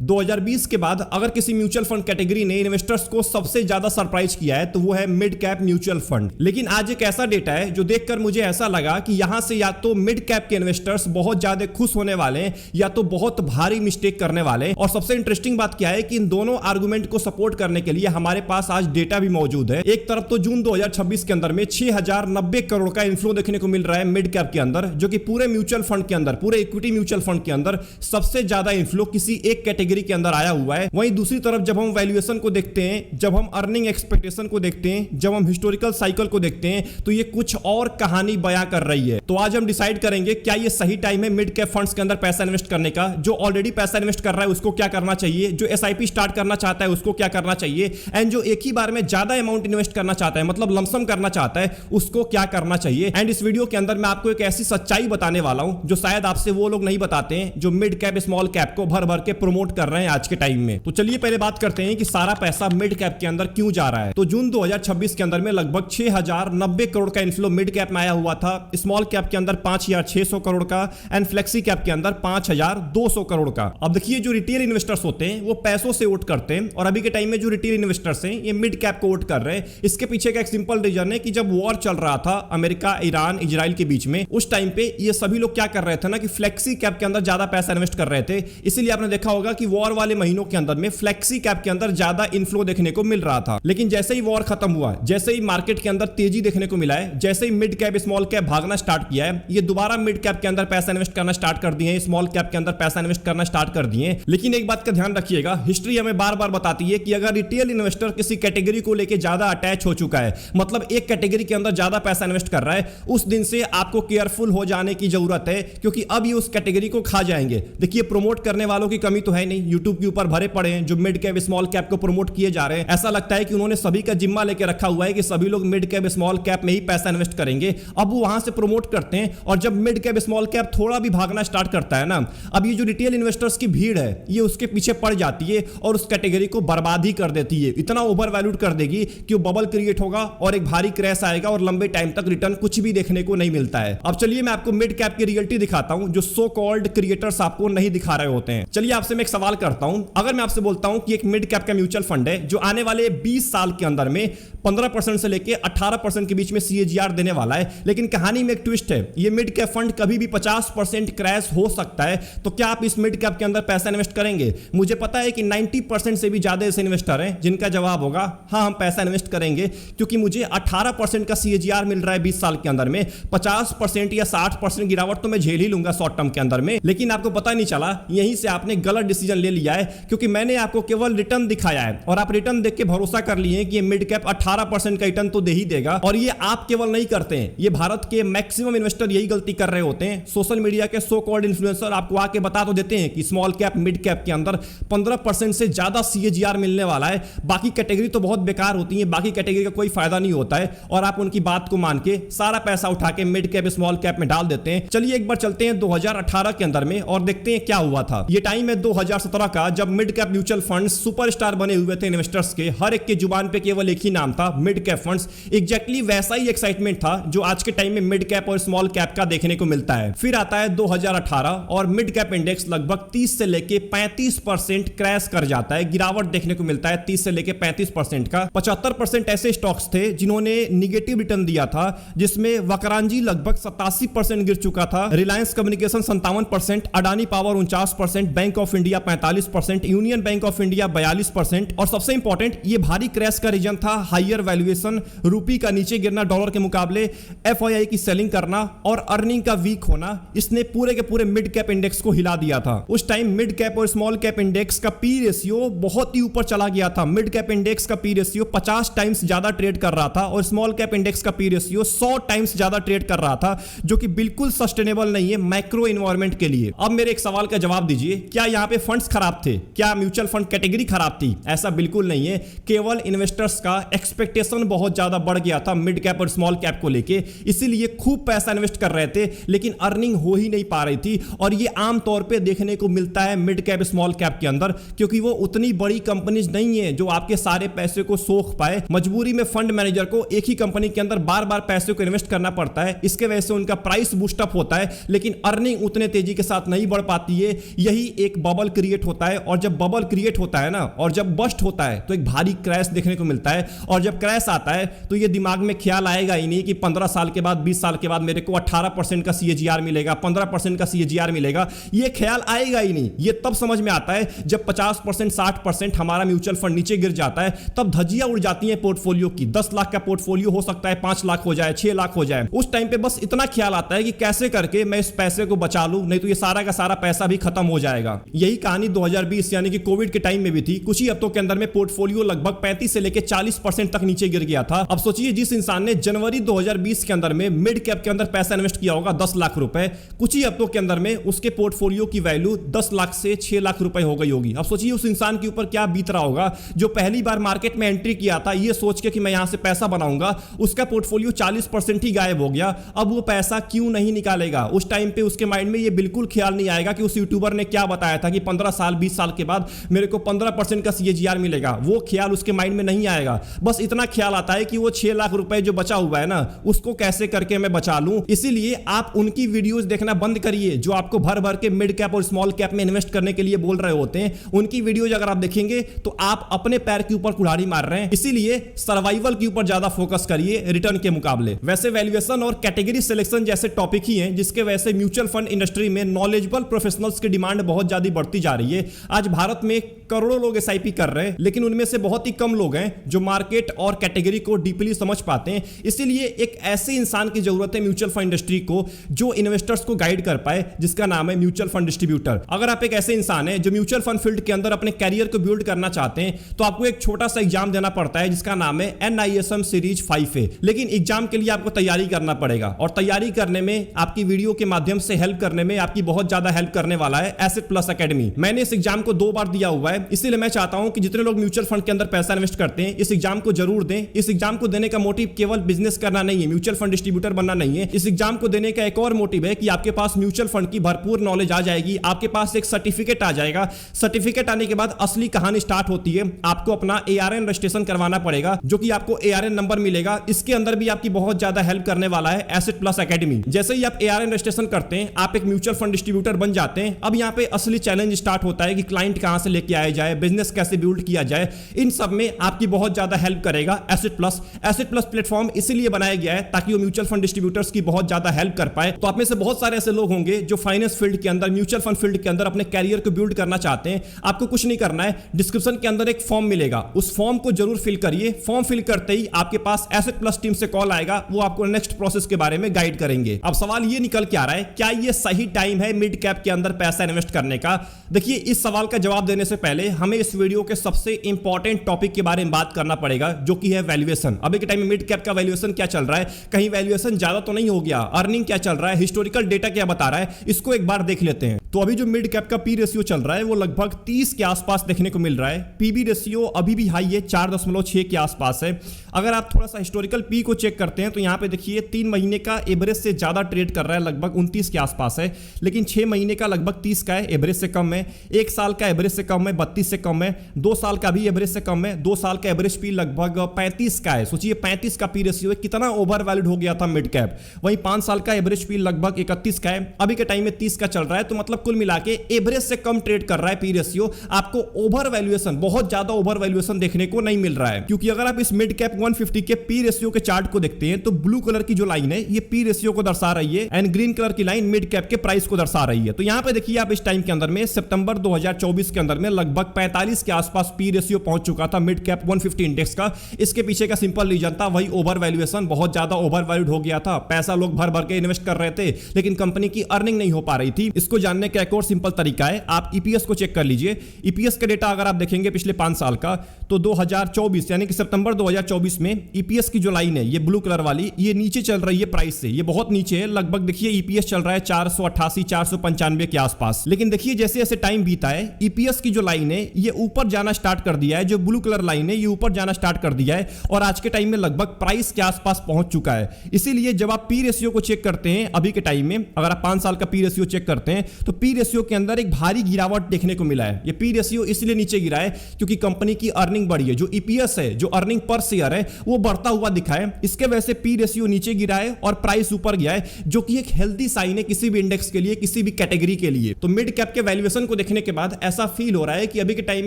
2020 के बाद अगर किसी म्यूचुअल फंड कैटेगरी ने इन्वेस्टर्स को सबसे ज्यादा सरप्राइज किया है तो वो है मिड कैप म्यूचुअल फंड। लेकिन आज एक ऐसा डेटा है जो देखकर मुझे ऐसा लगा कि यहां से या तो मिड कैप के इन्वेस्टर्स बहुत ज्यादा खुश होने वाले हैं या तो बहुत भारी मिस्टेक करने वाले हैं। और सबसे इंटरेस्टिंग बात क्या है कि इन दोनों आर्गुमेंट को सपोर्ट करने के लिए हमारे पास आज डेटा भी मौजूद है। एक तरफ तो जून 2026 के अंदर में 6090 करोड़ का इन्फ्लो देखने को मिल रहा है मिड कैप के अंदर, जो कि पूरे म्यूचुअल फंड के अंदर, पूरे इक्विटी म्यूचुअल फंड के अंदर सबसे ज्यादा इन्फ्लो किसी एक कैटेगरी के अंदर आया हुआ है। वहीं दूसरी तरफ जब हम वैल्यूएशन को देखते हैं, जब हम अर्निंग एक्सपेक्टेशन को देखते हैं, जब हम हिस्टोरिकल साइकिल को देखते हैं तो ये कुछ और कहानी बयां कर रही है। तो आज हम डिसाइड करेंगे क्या ये सही टाइम है मिड कैप फंड्स के अंदर पैसा इन्वेस्ट करने का। जो ऑलरेडी पैसा इन्वेस्ट कर रहा है उसको क्या करना चाहिए, जो एसआईपी स्टार्ट करना चाहता है उसको क्या करना चाहिए, एंड जो एक ही बार में ज्यादा अमाउंट इन्वेस्ट करना चाहता है, मतलब लमसम करना चाहता है, उसको क्या करना चाहिए। एंड इस वीडियो के अंदर मैं आपको एक ऐसी सच्चाई बताने वाला हूं जो शायद आपसे वो लोग नहीं बताते हैं जो मिड कैप स्मॉल कैप को भर भर के प्रमोट कर रहे हैं आज के टाइम में। तो चलिए पहले बात करते हैं कि सारा पैसा मिड कैप के अंदर क्यों जा रहा है। तो जून 2026 के अंदर में लगभग 6090 करोड़ का इन्फ्लो मिड कैप में आया हुआ था, स्मॉल कैप के अंदर 5600 करोड़ का एंड फ्लेक्सी कैप के अंदर 5200 करोड़ का। अब देखिए जो रिटेल इन्वेस्टर्स होते हैं वो पैसों से वोट करते हैं और अभी के टाइम में जो रिटेल इन्वेस्टर्स हैं ये मिड कैप को वोट कर रहे हैं। इसके पीछे का एक सिंपल रीजन है कि जब वॉर चल रहा था अमेरिका, ईरान, इजराइल के बीच में, उस टाइम पे ये सभी लोग क्या कर रहे थे ना कि फ्लेक्सी कैप के अंदर ज्यादा पैसा इन्वेस्ट कर रहे थे। इसीलिए आपने देखा होगा कि वॉर वाले महीनों के अंदर में फ्लेक्सी कैप के अंदर ज्यादा इन्फ्लो देखने को मिल रहा था। लेकिन जैसे ही वॉर खत्म हुआ, जैसे ही मार्केट के अंदर तेजी देखने को मिला है, जैसे ही मिड कैप स्मॉल कैप भागना स्टार्ट किया है, ये दोबारा मिड कैप के अंदर पैसा इन्वेस्ट करना स्टार्ट कर दिए हैं, स्मॉल कैप के अंदर पैसा इन्वेस्ट करना स्टार्ट कर दिए हैं। लेकिन एक बात का ध्यान रखिएगा, हिस्ट्री हमें बार बार बताती है कि अगर रिटेल इन्वेस्टर किसी कैटेगरी को लेकर ज्यादा अटैच हो चुका है, मतलब एक कैटेगरी के अंदर ज्यादा पैसा इन्वेस्ट कर रहा है, उस दिन से आपको केयरफुल हो जाने की जरूरत है, क्योंकि अब ये उस कैटेगरी को खा जाएंगे। देखिए प्रमोट करने वालों की कमी तो है नहीं, यूट्यूब के ऊपर भरे पड़े हैं जो मिड कैप स्मॉल कैप को प्रमोट किए जा रहे हैं। ऐसा लगता है कि उन्होंने सभी का जिम्मा लेके रखा हुआ है कि सभी लोग मिड कैप स्मॉल कैप में ही पैसा इन्वेस्ट करेंगे। अब वो वहां से प्रमोट करते हैं और जब मिड कैप स्मॉल कैप थोड़ा भी भागना स्टार्ट करता है ना, अब ये जो रिटेल इन्वेस्टर्स की भीड़ है ये उसके पीछे पड़ जाती है और उस कैटेगरी को बर्बाद ही कर देती है। इतना ओवर वैल्यूड कर देगी कि वो बबल क्रिएट होगा और एक भारी क्रैश आएगा और लंबे टाइम तक रिटर्न कुछ भी देखने को नहीं मिलता है। अब चलिए मैं आपको मिड कैप की रियलिटी दिखाता हूं जो सो कॉल्ड क्रिएटर्स आपको नहीं दिखा रहे होते हैं। चलिए आपसे मैं एक सवाल करता हूं, अगर मैं आपसे बोलता हूं कि एक मिड कैप का म्यूचुअल फंड है जो आने वाले 20 साल के अंदर में 15% से लेके 18% के बीच में CAGR देने वाला है, लेकिन कहानी में एक ट्विस्ट है, ये मिड कैप फंड कभी भी 50% क्रैश हो सकता है, तो क्या आप इस मिड कैप के अंदर पैसा इन्वेस्ट करेंगे? मुझे पता है कि 90% से भी ज्यादा ऐसे इन्वेस्टर हैं जिनका जवाब होगा हाँ हम पैसा इन्वेस्ट करेंगे, क्योंकि मुझे 18% का CAGR मिल रहा है 20 साल के अंदर में, 50% या 60% गिरावट तो मैं झेल ही लूंगा शॉर्ट टर्म के अंदर में। लेकिन आपको पता नहीं चला, यहीं से आपने गलत डिसीजन ले लिया है, क्योंकि मैंने आपको केवल रिटर्न दिखाया है और आप रिटर्न देख के भरोसा कर लिए कि ये मिड कैप 18% का रिटर्न तो दे ही देगा। और ये आप केवल नहीं करते हैं, ये भारत के मैक्सिमम इन्वेस्टर यही गलती कर रहे होते हैं। सोशल मीडिया के सो कॉल्ड इन्फ्लुएंसर आपको आके बता तो देते हैं कि स्मॉल कैप मिड कैप के अंदर 15% से ज्यादा CAGR मिलने वाला है, बाकी कैटेगरी तो बहुत बेकार होती है, बाकी कैटेगरी का कोई फायदा नहीं होता है, और आप उनकी बात को मान के सारा पैसा उठा के मिड कैप स्मॉल कैप में डाल देते हैं। चलिए एक बार चलते हैं 2018 के अंदर में और देखते हैं क्या हुआ था। ये टाइम है 2017 का, जब mid cap mutual fund superstar बने हुए थे इन्वेस्टर्स के, हर एक के जुबान पे केवल एक ही नाम था, मिड कैप फंड्स। एग्जैक्टली वैसा ही एक्साइटमेंट था जो आज के टाइम में मिड कैप और स्मॉल कैप का देखने को मिलता है। फिर आता है 2018 और मिड कैप इंडेक्स लगभग 30 से लेके 35% क्रैश कर जाता है, गिरावट देखने को मिलता है 30 से लेके 35% का। 75% ऐसे स्टॉक्स थे जिन्होंने निगेटिव रिटर्न दिया था, जिसमें वकरांजी लगभग 87% गिर चुका था, Reliance communication 57%, Adani power 49%, bank of India 45%, union bank of India 42%, और सबसे इंपॉर्टेंट ये भारी क्रैश का रीजन था हायर वैल्यूएशन, रूपी का नीचे गिरना डॉलर के मुकाबले, FII की सेलिंग करना और अर्निंग का वीक होना। इसने पूरे के पूरे मिड कैप इंडेक्स को हिला दिया था। उस टाइम मिड कैप और स्मॉल कैप इंडेक्स का पी रेशियो बहुत ही ऊपर चला गया था। मिड कैप इंडेक्स का पी रेशियो 50 टाइम्स ज्यादा ट्रेड कर रहा था और स्मॉल कैप इंडेक्स का पी रेशियो 100 टाइम्स ज्यादा ट्रेड कर रहा था, जो कि बिल्कुल सस्टेनेबल नहीं है मैक्रो एनवायरनमेंट के लिए। अब मेरे एक सवाल का जवाब दीजिए, क्या यहां पे फंड्स खराब थे? क्या म्यूचुअल फंड कैटेगरी खराब थी? ऐसा बिल्कुल नहीं है, केवल इन्वेस्टर्स का एक्सपेक्टेशन बहुत ज्यादा बढ़ गया था मिड कैप और स्मॉल कैप को लेके, इसीलिए खूब पैसा इन्वेस्ट कर रहे थे, लेकिन अर्निंग हो ही नहीं पा रही थी। और ये आम तौर पे देखने को मिलता है मिड कैप स्मॉल कैप के अंदर, क्योंकि वो उतनी बड़ी कंपनीज नहीं है जो आपके सारे पैसे को सोख पाए। मजबूरी में फंड मैनेजर को एक ही कंपनी के अंदर बार बार पैसे को इन्वेस्ट करना पड़ता है, इसके वजह से उनका प्राइस बूस्टअप होता है, लेकिन अर्निंग उतने तेजी के साथ नहीं बढ़ पाती है। यही एक बबल क्रिएट क्रिएट होता है, और जब बबल क्रिएट होता है ना, और जब बस्ट होता है तो एक भारी क्रैश देखने को मिलता है। और जब क्रैश आता है तो ये दिमाग में ख्याल आएगा ही नहीं कि 15 साल के बाद, 20 साल के बाद मेरे को 18% का CAGR मिलेगा, 15% का CAGR मिलेगा। ये ख्याल आएगा ही नहीं। ये तब समझ में आता है जब 50%, 60% हमारा म्यूचुअल फंड नीचे गिर जाता है, तब धज्जियां उड़ जाती हैं पोर्टफोलियो की। 10 लाख का पोर्टफोलियो हो सकता है 5 लाख हो जाए, 6 लाख हो जाए। उस टाइम पे बस इतना ख्याल आता है कि कैसे करके मैं इस पैसे को बचा लूं, नहीं तो ये सारा का सारा पैसा भी खत्म हो जाएगा। यही कहानी 2020 यानी कि कोविड के टाइम में भी थी। कुछ ही हफ्तों के अंदर में पोर्टफोलियो लगभग 35 से लेकर 40% तक नीचे गिर गया था। अब सोचिए, जिस इंसान ने जनवरी 2020 के अंदर में मिड कैप के अंदर पैसा इन्वेस्ट किया होगा 10 लाख रुपए, कुछ ही हफ्तों के अंदर में उसके पोर्टफोलियो की वैल्यू 10 लाख से 6 लाख रुपए हो गई होगी। अब सोचिए उस इंसान के ऊपर क्या बीत रहा होगा जो पहली बार मार्केट में एंट्री किया था ये सोच के कि मैं यहां से पैसा बनाऊंगा, उसका पोर्टफोलियो 40% ही गायब हो गया। अब वो पैसा क्यों नहीं निकालेगा? उस टाइम पे उसके माइंड में ये बिल्कुल ख्याल नहीं आएगा कि उस यूट्यूबर ने क्या बताया था कि 15 साल 20 साल के बाद मेरे को 15% का CAGR मिलेगा। वो ख्याल उसके माइंड में नहीं आएगा। बस इतना ख्याल आता है कि वो 6 लाख रुपए जो बचा हुआ है ना, उसको कैसे करके मैं बचा लूं। इसीलिए आप उनकी वीडियोस देखना बंद करिए जो आपको भर भर के मिड कैप और स्मॉल कैप में इन्वेस्ट करने के लिए बोल रहे होते हैं। उनकी वीडियोज अगर आप देखेंगे तो आप अपने पैर के ऊपर कुल्हाड़ी मार रहे हैं। इसीलिए सर्वाइवल के ऊपर ज्यादा फोकस करिए रिटर्न के मुकाबले। वैसे वैल्यूएशन और कैटेगरी सिलेक्शन जैसे टॉपिक ही हैं जिसके वजह से म्यूचुअल फंड इंडस्ट्री में नॉलेजेबल प्रोफेशनल्स की डिमांड बहुत ज्यादा बढ़ती जा रही है। आज भारत में करोड़ों लोग SIP कर रहे हैं, लेकिन उनमें से बहुत ही कम लोग हैं जो मार्केट और कैटेगरी को डीपली समझ पाते हैं। इसीलिए एक ऐसे इंसान की जरूरत है म्यूचुअल फंड इंडस्ट्री को जो इन्वेस्टर्स को गाइड कर पाए, जिसका नाम है म्यूचुअल फंड डिस्ट्रीब्यूटर। अगर आप एक ऐसे इंसान है जो म्यूचुअल फंड फील्ड के अंदर अपने कैरियर को बिल्ड करना चाहते हैं तो आपको एक छोटा सा एग्जाम देना पड़ता है जिसका नाम है NISM सीरीज 5A। लेकिन एग्जाम के लिए आपको तैयारी करना पड़ेगा, और तैयारी करने में आपकी वीडियो के माध्यम से हेल्प करने में आपकी बहुत ज्यादा हेल्प करने वाला है एसेट प्लस एकेडमी। मैंने इस एग्जाम को 2 बार दिया हुआ है, इसलिए मैं चाहता हूं कि जितने लोग म्यूचुअल फंड के अंदर पैसा इन्वेस्ट करते हैं इस एग्जाम को जरूर दें। इस एग्जाम को देने का मोटिव केवल बिजनेस करना नहीं है, म्यूचुअल फंड डिस्ट्रीब्यूटर बनना नहीं है। इस एग्जाम को देने का एक और मोटिव है कि आपके पास म्यूचुअल फंड की भरपूर नॉलेज आ जाएगी, आपके पास एक सर्टिफिकेट आ जाएगा। सर्टिफिकेट आने के बाद असली कहानी स्टार्ट होती है। आपको अपना ARN रजिस्ट्रेशन करवाना पड़ेगा, जो कि आपको ARN नंबर मिलेगा। इसके अंदर भी आपकी बहुत ज्यादा हेल्प करने वाला है एसेट प्लस एकेडमी। जैसे ही आप ARN रजिस्ट्रेशन करते हैं आप एक म्यूचुअल फंड डिस्ट्रीब्यूटर बन जाते हैं। अब यहाँ पे असली चैलेंज स्टार्ट होता है कि क्लाइंट कहां से लेके आया जाए, बिजनेस कैसे बिल्ड किया जाए। इन सब में आपकी बहुत ज्यादा हेल्प करेगा asset plus. Asset plus platform इसीलिए बनाया गया है ताकि वो म्यूचुअल फंड डिस्ट्रीब्यूटर्स की बहुत ज्यादा हेल्प कर पाए। तो आप में से बहुत सारे ऐसे लोग होंगे जो फाइनेंस फील्ड के अंदर, म्यूचुअल फंड फील्ड के अंदर अपने कैरियर को बिल्ड करना चाहते हैं। आपको कुछ नहीं करना है, डिस्क्रिप्शन के अंदर एक फॉर्म मिलेगा, उस फॉर्म को जरूर फिल करिए। फॉर्म फिल करते ही आपके पास एसेट प्लस टीम से कॉल आएगा, वो आपको नेक्स्ट प्रोसेस के बारे में गाइड करेंगे। अब सवाल ये निकल के आ रहा है, क्या ये सही टाइम है मिड कैप के अंदर पैसा इन्वेस्ट करने का? देखिए, इस सवाल का जवाब देने से पहले हमें इस वीडियो के सबसे इंपॉर्टेंट टॉपिक के बारे में बात करना पड़ेगा, जो कि है वैल्यूएशन। अभी के टाइम में मिड कैप का वैल्यूएशन क्या चल रहा है, कहीं वैल्यूएशन ज्यादा तो नहीं हो गया, अर्निंग क्या चल रहा है, हिस्टोरिकल डेटा क्या बता रहा है, इसको एक बार देख लेते हैं। तो अभी जो मिड कैप का पी रेशियो चल रहा है वो लगभग 30 के आसपास देखने को मिल रहा है। पीबी रेशियो अभी भी हाई है, 4.6 के आसपास है। अगर आप थोड़ा सा हिस्टोरिकल पी को चेक करते हैं तो यहां पे देखिए 3 महीने का एवरेज से ज्यादा ट्रेड कर रहा है, लगभग 29 के आसपास है। लेकिन 6 महीने का लगभग 30 का है, एवरेज से कम है। 1 साल का एवरेज से कम है, 32 से कम है। 2 साल का भी एवरेज से कम है, 2 साल का एवरेज पी लगभग 35 का है। सोचिए 35 का पी रेशियो है, कितना ओवर वैल्यूड हो गया था मिड कैप। वहीं 5 साल का एवरेज पी लगभग 31 का है, अभी के टाइम में 30 का चल रहा है। तो मतलब कुल मिला के एवरेज से कम ट्रेड कर रहा है पी रेशियो। आपको ओवर वैल्यूएशन, बहुत ज्यादा ओवर वैल्यूएशन देखने को नहीं मिल रहा है, क्योंकि अगर आप इस मिड कैप 150 के पी रेशियो के चार्ट को देखते हैं तो ब्लू कलर की जो लाइन है ये पी रेशियो को दर्शा रही है एंड ग्रीन कलर की लाइन मिड कैप के प्राइस को दर्शा रही है। तो यहां पे देखिए आप इस टाइम के अंदर में सितंबर 2024 के अंदर में लगभग 45 के आसपास पी रेशियो पहुंच चुका था मिड कैप 150 इंडेक्स का। इसके पीछे का सिंपल रीजन था वही ओवर वैल्यूएशन, बहुत ज्यादा ओवर वैल्यूड हो गया था। पैसा लोग भर भर के इन्वेस्ट कर रहे थे लेकिन कंपनी की अर्निंग नहीं हो पा रही थी। इसको जानने का एक और सिंपल तरीका है, आप ईपीएस को चेक कर लीजिए। ईपीएस का डेटा अगर आप देखेंगे पिछले 5 साल का तो 2024 यानी कि सितंबर 2024 में ईपीएस की जो लाइन है ये ब्लू कलर वाली, ये नीचे चल रही है प्राइस से, ये बहुत नीचे है। लगभग देखिए ईपीएस चल रहा है 488 495 के आसपास। लेकिन देखिए जैसे जैसे टाइम बीता है ईपीएस की जो लाइन है ये ऊपर जाना स्टार्ट कर दिया है, जो ब्लू कलर लाइन है ये ऊपर जाना स्टार्ट कर दिया है और आज के टाइम में लगभग प्राइस के आसपास पहुंच चुका है। इसीलिए जब आप पी रेशियो को चेक करते हैं अभी के टाइम में, अगर आप 5 साल का पी रेशियो चेक करते हैं तो पी रेशियो के अंदर एक भारी गिरावट देखने को मिला है। ये पी रेशियो इसलिए नीचे गिरा है क्योंकि कंपनी की अर्निंग बढ़ी है, जो ईपीएस है, जो अर्निंग पर शेयर है, वो बढ़ता हुआ दिखा है। इसके वजह से पी रेशियो नीचे गिरा है और प्राइस ऊपर गया है, जो कि एक हेल्दी साइन है किसी भी इंडेक्स के लिए, किसी भी कैटेगरी के लिए। तो मिड कैप के वैल्यूएशन को देखने के बाद ऐसा फील हो रहा है कि अभी के टाइम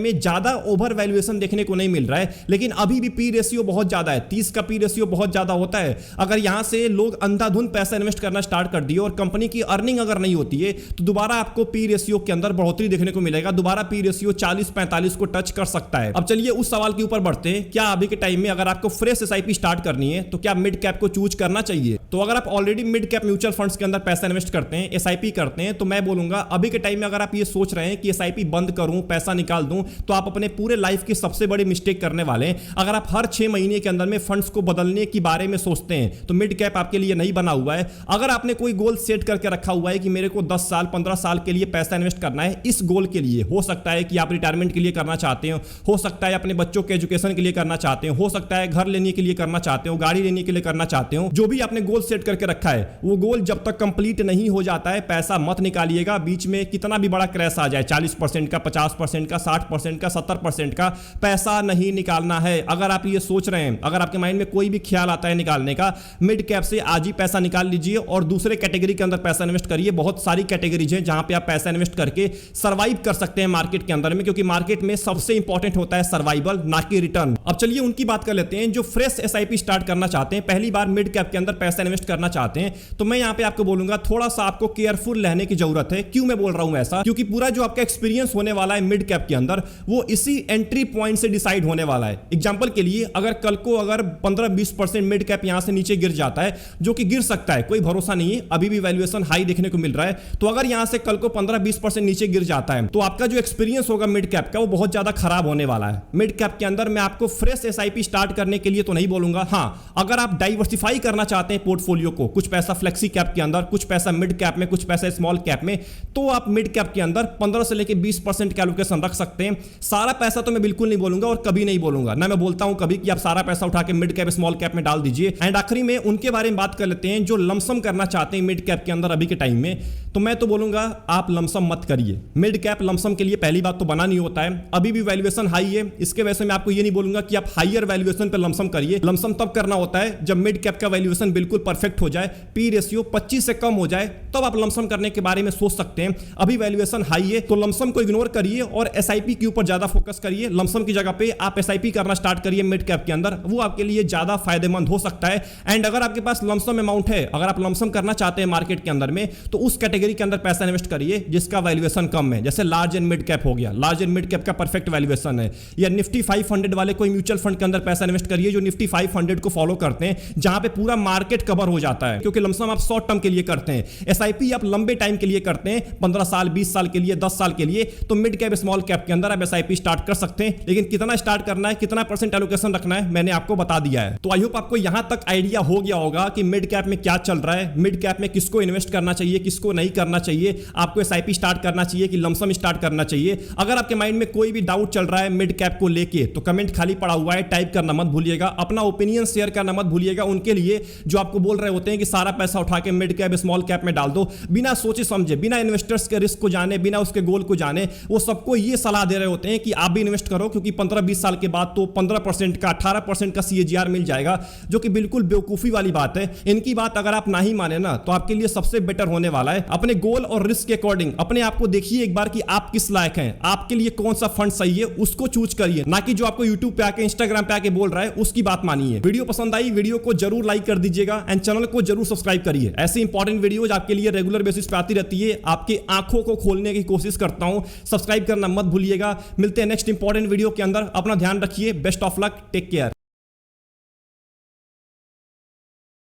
में ज्यादा ओवर वैल्यूएशन देखने को नहीं मिल रहा है, लेकिन अभी भी पी रेशियो बहुत ज्यादा है। 30 का पी रेशियो बहुत ज्यादा होता है। अगर यहां से लोग अंधाधुंध पैसा इन्वेस्ट करना स्टार्ट कर दिए और कंपनी की अर्निंग अगर नहीं होती है तो दोबारा आपको पी रेशियो के अंदर बढ़ोतरी देखने को मिलेगा। दोबारा पी रेशियो 40-45 को टच कर सकता है। अब चलिए उस सवाल के ऊपर बढ़ते हैं, क्या अभी के टाइम में अगर आपको फ्रेश एसआईपी स्टार्ट करनी है तो क्या मिड कैप को चूज करना चाहिए? तो अगर आप already mid cap mutual funds के अंदर पैसा इन्वेस्ट करते हैं, एसआईपी करते हैं, तो मैं बोलूंगा अभी के टाइम में अगर आप ये सोच रहे हैं कि एसआईपी बंद करूं, पैसा निकाल दूं, तो आप अपने पूरे लाइफ की सबसे बड़ी मिस्टेक करने वाले हैं। अगर आप हर 6 महीने के अंदर में फंड्स को बदलने के बारे में सोचते हैं तो मिड कैप आपके लिए नहीं बना हुआ है। अगर आपने कोई गोल सेट करके रखा हुआ है कि मेरे को 10 साल 15 साल के लिए पैसा इन्वेस्ट करना है, इस गोल के लिए, हो सकता है कि आप रिटायरमेंट के लिए करना चाहते हो सकता है अपने बच्चों के एजुकेशन के लिए करना चाहते हो सकता है घर लेने के लिए करना चाहते हो, गाड़ी लेने के लिए करना चाहते हो, जो भी आपने गोल सेट करके रखा है वो गोल जब तक कंप्लीट नहीं हो जाता है पैसा मत निकालिएगा। बीच में कितना भी बड़ा क्रैश आ जाए, 40% का, 50% का, 60% का, 70% का, पैसा नहीं निकालना है। अगर आप ये सोच रहे हैं, अगर आपके माइंड में कोई भी ख्याल आता है निकालने का, मिड कैप से आज ही पैसा निकाल लीजिए और दूसरे कैटेगरी के अंदर पैसा इन्वेस्ट करिए। बहुत सारी कैटेगरीज हैं जहां पे आप पैसा इन्वेस्ट करके सर्वाइव कर सकते हैं मार्केट के अंदर में, क्योंकि मार्केट में सबसे इंपॉर्टेंट होता है सर्वाइवल, ना कि रिटर्न। अब चलिए उनकी बात कर लेते हैं जो फ्रेश एसआईपी स्टार्ट करना चाहते हैं, पहली बार मिड कैप के अंदर पैसा इन्वेस्ट करना चाहते हैं। तो मैं यहां पे आपको बोलूंगा थोड़ा सा आपको केयरफुल रहने की जरूरत है। क्यों मैं बोल रहा हूं ऐसा? क्योंकि पूरा जो आपका एक्सपीरियंस होने वाला है मिड कैप के अंदर वो इसी एंट्री पॉइंट से डिसाइड होने वाला है। एग्जांपल के लिए अगर कल को अगर 15-20% मिड कैप यहां से नीचे गिर जाता है, जो कि गिर सकता है, कोई भरोसा नहीं है, अभी भी वैल्यूएशन हाई देखने को मिल रहा है, तो अगर यहां से कल को 15-20% नीचे गिर जाता है तो आपका जो एक्सपीरियंस होगा मिड कैप का वो बहुत ज्यादा खराब होने वाला है। मिड कैप के अंदर मैं आपको फ्रेश एसआईपी स्टार्ट करने के लिए तो नहीं बोलूंगा। हां, अगर आप डाइवर्सिफाई करना चाहते हैं पोर्टफोलियो को, कुछ पैसा फ्लेक्सी कैप के अंदर, कुछ पैसा मिड कैप में, कुछ पैसा स्मॉल कैप में, तो आप मिड कैप के अंदर 15 से लेकर 20% का एलोकेशन रख सकते हैं। सारा पैसा तो मैं बिल्कुल नहीं बोलूंगा और कभी नहीं बोलूंगा, ना मैं बोलता हूं कभी कि आप सारा पैसा उठा के मिड कैप स्मॉल कैप में डाल दीजिए। एंड आखिरी में उनके बारे में बात कर लेते हैं जो लमसम करना चाहते हैं मिड कैप के अंदर अभी के टाइम में। तो मैं तो बोलूंगा आप लमसम मत करिए। मिड कैप लमसम के लिए पहली बात तो बना नहीं होता है, अभी भी वैल्यूएशन हाई है। इसके वजह से मैं आपको ये नहीं बोलूंगा कि आप हाईयर वैल्यूएशन पे लमसम करिए। लमसम तब करना होता है जब मिड कैप का वैल्यूएशन बिल्कुल परफेक्ट हो जाए, पी रेशियो 25 से कम हो जाए, तब आप लमसम करने के बारे में सोच सकते हैं। अभी वैल्यूएशन हाई है तो लमसम को इग्नोर करिए और एसआईपी के ऊपर ज्यादा फोकस करिए। लमसम की जगह पे आप एसआईपी करना स्टार्ट करिए मिड कैप के अंदर, वो आपके लिए ज्यादा फायदेमंद हो सकता है। एंड अगर आपके पास लमसम अमाउंट है, अगर आप लमसम करना चाहते हैं मार्केट के अंदर में, तो उस कैटेगरी के अंदर पैसा इन्वेस्ट करिए जिसका वैल्यूएशन कम है, जैसे लार्ज एंड मिड कैप हो गया। लार्ज एंड मिड कैप का परफेक्ट वैल्यूएशन है। या निफ्टी 500 वाले कोई म्यूचुअल फंड के अंदर पैसा इन्वेस्ट करिए जो निफ्टी 500 को फॉलो करते हैं, जहां पे पूरा मार्केट कवर हो जाता है, क्योंकि लमसम आप शॉर्ट टर्म के लिए करते हैं, एसआईपी आप लंबे टाइम के लिए करते हैं, 15 साल 20 साल के लिए, 10 साल के लिए। तो मिड कैप स्मॉल कैप के अंदर आप एसआईपी स्टार्ट कर सकते हैं, लेकिन कितना स्टार्ट करना है, कितना परसेंट एलोकेशन रखना है, मैंने आपको बता दिया है। तो आई होप आपको यहां तक आइडिया हो गया होगा कि मिड कैप में क्या चल रहा है, मिड कैप में किसको इन्वेस्ट करना चाहिए, किसको नहीं करना चाहिए, आपको एसआईपी स्टार्ट करना चाहिए कि लमसम स्टार्ट करना चाहिए। अगर आपके माइंड में कोई भी डाउट चल रहा है मिड कैप को लेके तो कमेंट खाली पड़ा हुआ है, टाइप करना मत भूलिएगा, अपना ओपिनियन शेयर करना मत भूलिएगा उनके लिए जो आपको बोल रहे होते हैं कि सारा पैसा उठा के मिड कैप स्मॉल कैप में डाल दो, बिना सोचे समझे, बिना इन्वेस्टर्स के रिस्क को जाने, बिना उसके गोल को जाने। वो सबको ये सलाह दे रहे होते हैं कि आप भी इन्वेस्ट करो, क्योंकि 15-20 साल के बाद तो 15% का 18% का CAGR मिल जाएगा, जो कि बिल्कुल बेवकूफी वाली बात है। इनकी बात अगर आप नहीं माने ना तो आपके लिए सबसे बेटर होने वाला है, अपने गोल और रिस्क के अकॉर्डिंग अपने आप को देखिए एक बार कि आप किस लायक हैं, आपके लिए कौन सा फंड सही है, उसको चूज करिए, ना कि जो आपको यूट्यूब पे आके इंस्टाग्राम पे आके बोल रहा है उसकी बात मानिए। वीडियो पसंद आई, वीडियो को जरूर लाइक कर दीजिएगा एंड चैनल को जरूर सब्सक्राइब करिए। ऐसी इंपॉर्टेंट वीडियोज आपके लिए रेगुलर बेसिस पे आती रहती है, आपकी आंखों को खोलने की कोशिश करता हूं। सब्सक्राइब करना मत भूलिएगा। मिलते हैं नेक्स्ट इंपॉर्टेंट वीडियो के अंदर, अपना ध्यान रखिए, best of luck, take care.